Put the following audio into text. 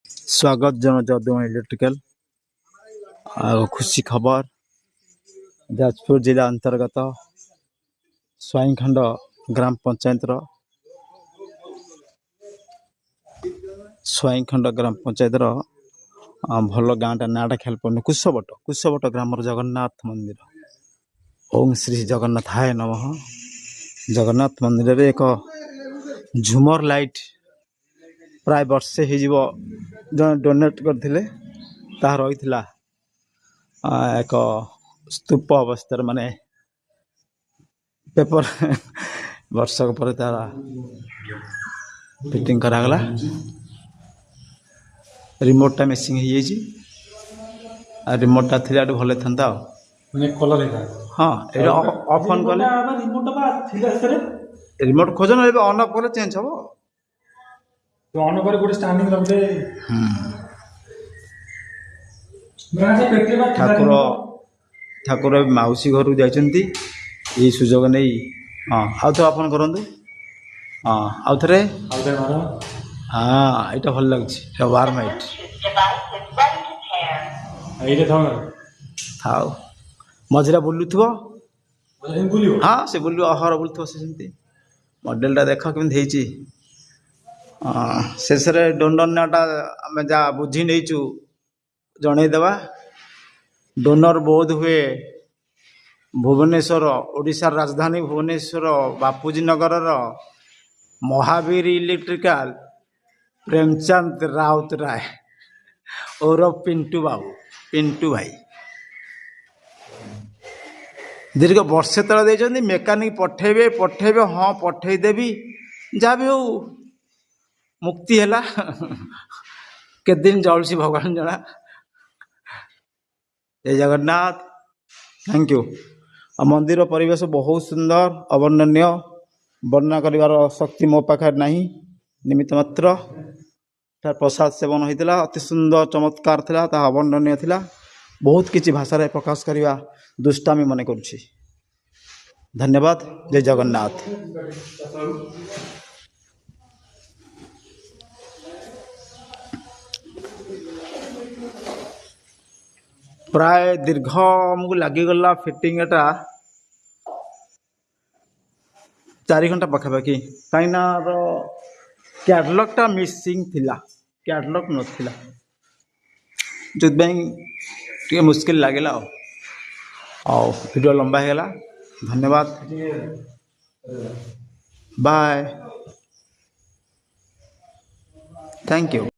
स्वागत जन इलेक्ट्रिकल खुशी खबर जाजपुर जिला अंतर्गत स्वाईखंड ग्राम पंचायत भल गाँटा नाटा ख्याल पड़े कुशवट ग्राम जगन्नाथ मंदिर ओम श्री जगन्नाथाय नमः। जगन्नाथ मंदिर रे एक झुमर लाइट प्राय वर्षे हो डोनेट करते रही एक स्तूप अवस्था माने पेपर वर्षक पर तार फिटिंग करागला रिमोटा मिसिंग हो रिमोटा थी भल था हाँ ऑफ ऑन कले रिमोट खोज ना ऑन ऑफ कले चेंज हम ऑन कर गोटे स्टैंडिंग रखदे ठाकुर ठाकुर मौसी घर जाइछन्ती ये सुजोग नहीं हाँ आउ तो आपन करंतु हाँ आउ थरे हाँ एटा भल लागछि एटा वार्म लाइट एइटे थाओ मझिरा बुलुथबो हाँ से बुलु अहर बुलुथबो से सेमती मॉडलटा देख केमती हेछि शेष डोनरटा आम जहाँ बुझी नहींचु जनईदेवा डोनर बोध हुए भुवनेश्वर ओडिशा राजधानी भुवनेश्वर बापूजी नगर महावीर इलेक्ट्रिकल प्रेमचंद राउत राय और पिंटू बाबू पिंटू भाई दीर्घ वर्षे तले मेकानिक पठेबे पठेबे हाँ पठेदेवी जहाँ भी हो मुक्ति है के दिन जलसी भगवान जना। जय जगन्नाथ थैंक यू। मंदिर परिवेश बहुत सुंदर अवर्णनीय वर्णना कर शक्ति मो पाखे नहीं निमित्त मात्र प्रसाद सेवन होता अति सुंदर चमत्कार था अवर्णनीय था बहुत किसी भाषा प्रकाश करने दुष्टामी मन करुछि। धन्यवाद। जय जगन्नाथ। प्राय दीर्घ आमको लगिगला फिटिंग एटा 4 घंटा पखापाखि कहीं कैटलॉग टा मिसिंग थिला कैटलॉग नथिला जो मुश्किल लगे और वीडियो लंबा है। धन्यवाद। Bye thank you.